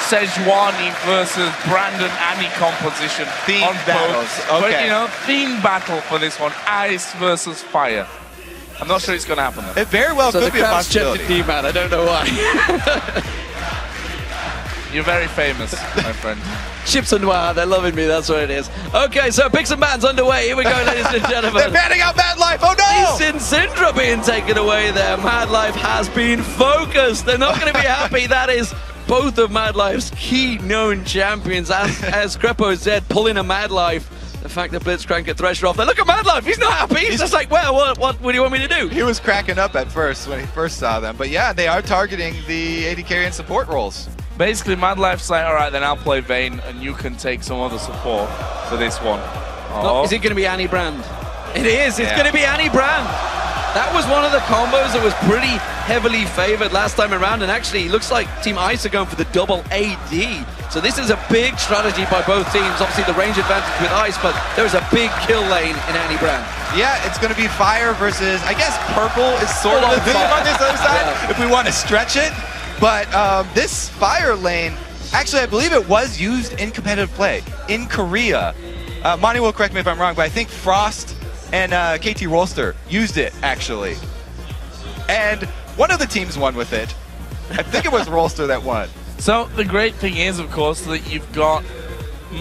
Sejuani versus Brandon Annie composition. Theme on battles. Both. Okay. But, you know, theme battle for this one. Ice versus fire. I'm not sure it's going to happen though. It very well could be a possibility. So the crowd's D-man, I don't know why. You're very famous, my friend. Chips and Noir, they're loving me, that's what it is. Okay, so picks and bans underway. Here we go, ladies and gentlemen. They're banning out Madlife, oh no! Sin Syndra being taken away there. Madlife has been focused. They're not going to be happy. That is both of Madlife's key known champions. As Crepo said, pulling a Madlife. The fact that Blitzcrank get Thresher off there. Look at Madlife, he's not happy. He's just like, well, what do you want me to do? He was cracking up at first when he first saw them. But yeah, they are targeting the AD carry and support roles. Basically, Madlife's like, all right, then I'll play Vayne, and you can take some other support for this one. Oh. Is it going to be Annie Brand? It is. It's going to be Annie Brand. That was one of the combos that was pretty heavily favored last time around, and actually, it looks like Team Ice are going for the double AD. So this is a big strategy by both teams. Obviously, the range advantage with Ice, but there's a big kill lane in Annie Brand. Yeah, it's going to be fire versus, I guess, purple is sort of the theme on this other side, if we want to stretch it. But this fire lane, actually, I believe it was used in competitive play in Korea. Monty will correct me if I'm wrong, but I think Frost and KT Rolster used it, actually. And one of the teams won with it. I think it was Rolster that won. So the great thing is, of course, that you've got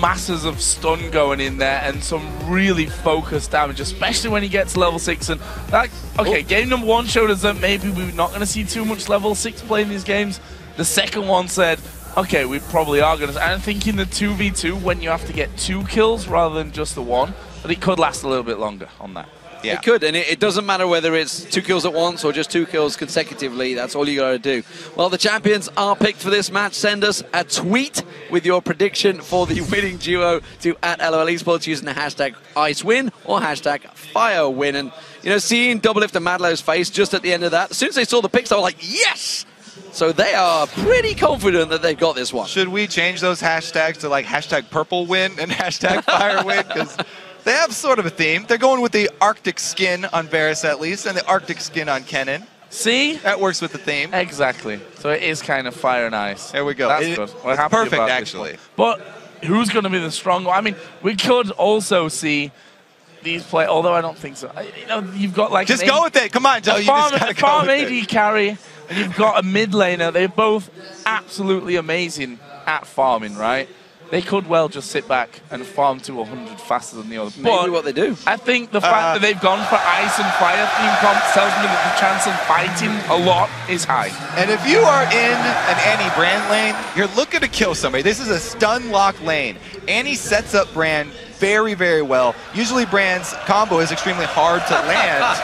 masses of stun going in there and some really focused damage, especially when he gets level 6. And that, okay, game number 1 showed us that maybe we're not going to see too much level 6 play in these games. The second one said, okay, we probably are going to. And I think in the 2v2, when you have to get 2 kills rather than just the 1, but it could last a little bit longer on that. Yeah. It could, and it doesn't matter whether it's 2 kills at once or just 2 kills consecutively. That's all you got to do. Well, the champions are picked for this match. Send us a tweet with your prediction for the winning duo to @LOLesports using the hashtag IceWin or hashtag FireWin. And, you know, seeing Doublelift and Madlife's face just at the end of that, as soon as they saw the picks, they were like, yes! So they are pretty confident that they've got this one. Should we change those hashtags to like hashtag purple win and hashtag fire win? Because they have sort of a theme. They're going with the Arctic skin on Varus at least, and the Arctic skin on Kennen. See? That works with the theme. Exactly. So it is kind of fire and ice. There we go. That's good. We're happy perfect, about actually. This one. But who's going to be the strong one? I mean, we could also see these play, although I don't think so. You know, you've got like... Just go with it. Come on, Joe. You just gotta go with it. AD carry, and you've got a mid laner. They're both absolutely amazing at farming, right? They could well just sit back and farm to 100 faster than the other. Maybe what they do. I think the fact that they've gone for ice and fire theme comps tells me that the chance of fighting a lot is high. And if you are in an Annie Brand lane, you're looking to kill somebody. This is a stun lock lane. Annie sets up Brand very, very well. Usually Brand's combo is extremely hard to land,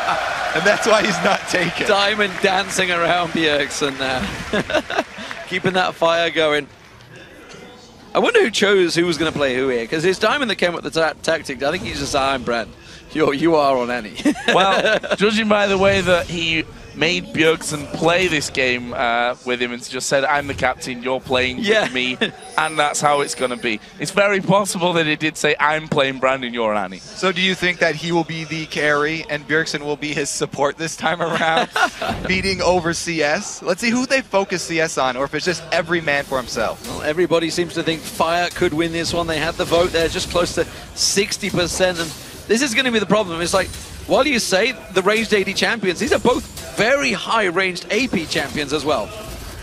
and that's why he's not taken. Diamond dancing around Bjergsen there. Keeping that fire going. I wonder who chose who was going to play who here, because it's Diamond that came up with the tactic. I think he's just Iron Brand. You are on Annie. Well, judging by the way that he made Bjergsen play this game with him and just said, I'm the captain, you're playing with me, and that's how it's going to be. It's very possible that he did say, I'm playing Brandon, you're Annie. So do you think that he will be the carry and Bjergsen will be his support this time around, beating over CS? Let's see who they focus CS on, or if it's just every man for himself. Well, everybody seems to think Fire could win this one. They had the vote there, just close to 60%, and this is going to be the problem. It's like, while you say the ranged AD champions, these are both very high ranged AP champions as well.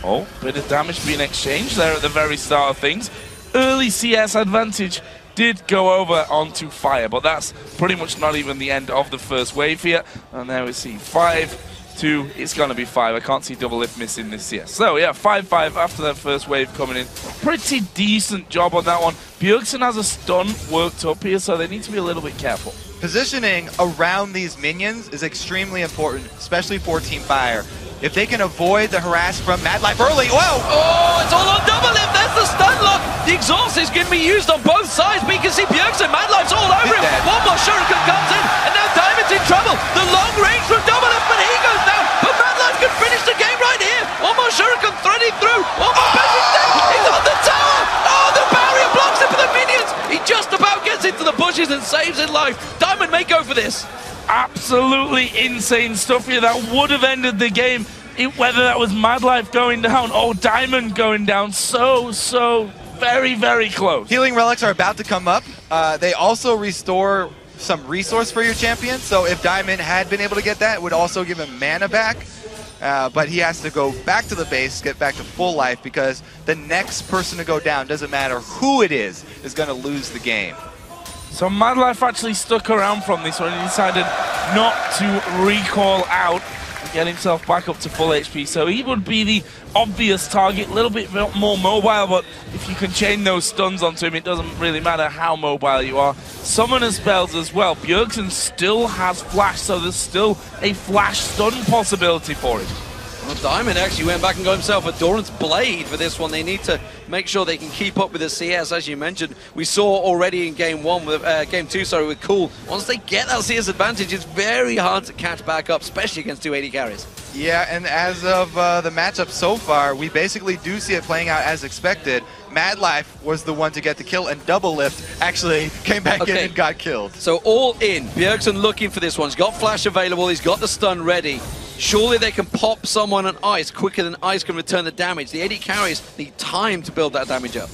Oh, bit of damage being exchanged there at the very start of things. Early CS advantage did go over onto Fire, but that's pretty much not even the end of the first wave here. And there we see 5-2, it's going to be 5. I can't see Doublelift missing this CS. So yeah, 5-5 after that first wave coming in. Pretty decent job on that one. Bjergsen has a stun worked up here, so they need to be a little bit careful. Positioning around these minions is extremely important, especially for Team Fire. If they can avoid the harass from Madlife early, whoa! Oh, it's all on Doublelift. There's the stun lock. The exhaust is going to be used on both sides, but you can see Bjergsen, Madlife's all over him. One more shuriken comes in, and now Diamond's in trouble. The long range from Doublelift, but he goes down. But Madlife can finish the game right here. One more shuriken threading through. One more Bjergsen's dead. He's on the tower. Oh, the barrier blocks it for the minions. He just about gets into the bushes and saves his life. Diamond may go for this. Absolutely insane stuff here. That would have ended the game whether that was Madlife going down or Diamond going down, so very, very close. Healing relics are about to come up. They also restore some resource for your champion, so if Diamond had been able to get that, it would also give him mana back. But he has to go back to the base, get back to full life, because the next person to go down, doesn't matter who it is going to lose the game. So Madlife actually stuck around from this one and decided not to recall out and get himself back up to full HP. So he would be the obvious target, a little bit more mobile, but if you can chain those stuns onto him, it doesn't really matter how mobile you are. Summoner spells as well. Bjergsen still has flash, so there's still a flash stun possibility for him. Well, Diamond actually went back and got himself a Doran's Blade for this one. They need to make sure they can keep up with the CS, as you mentioned. We saw already in game two, with Cool. Once they get that CS advantage, it's very hard to catch back up, especially against 280 carries. Yeah, and as of the matchup so far, we basically do see it playing out as expected. Madlife was the one to get the kill, and Doublelift actually came back in and got killed. So all in, Bjergsen looking for this one. He's got flash available, he's got the stun ready. Surely they can pop someone on ice quicker than ice can return the damage. The 80 carries need time to build that damage up.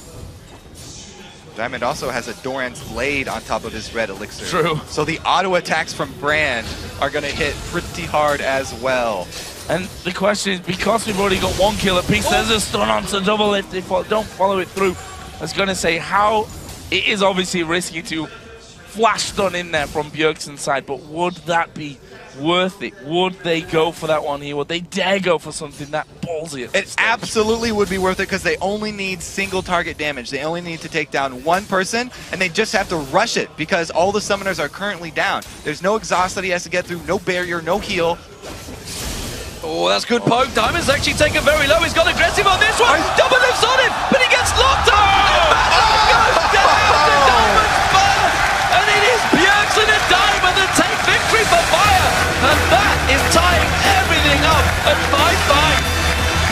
Diamond also has a Doran's Blade on top of his red elixir. True. So the auto attacks from Brand are going to hit pretty hard as well. And the question is, because we've already got one kill apiece, there's a stun onto Doublelift. If they don't follow it through, I was going to say how it is obviously risky to flash stun in there from Bjergsen's side, but would that be worth it? Would they go for that one here? Would they dare go for something that ballsy? It absolutely would be worth it, because they only need single target damage. They only need to take down one person, and they just have to rush it because all the summoners are currently down. There's no exhaust that he has to get through, no barrier, no heal. Oh, that's good poke. Diamond's actually taken very low. He's got aggressive on this one. Doublelift's on him, but he gets locked up. And goes down to Diamond's fire. And it is Bjergsen and Diamond that take victory for Fire. And that is tying everything up at 5-5.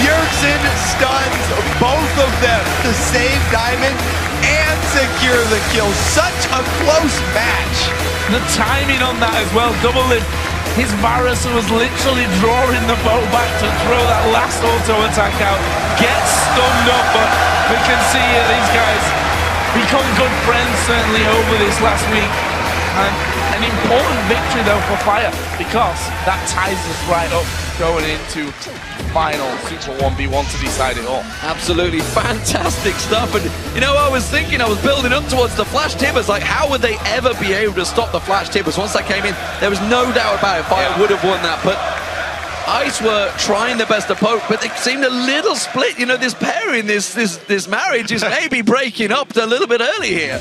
Bjergsen stuns both of them to save Diamond and secure the kill. Such a close match. The timing on that as well. Doublelift, his Varus was literally drawing the bow back to throw that last auto attack out. Gets stunned up, but we can see here these guys become good friends certainly over this last week. And an important victory though for Fire, because that ties us right up going into final Super 1v1 to decide it all. Absolutely fantastic stuff. And you know, I was thinking, I was building up towards the flash tibbers, like how would they ever be able to stop the flash tibbers? Once that came in, there was no doubt about it, Fire would have won that. But Ice were trying their best to poke, but they seemed a little split. You know, this pairing, this marriage is maybe breaking up a little bit early here.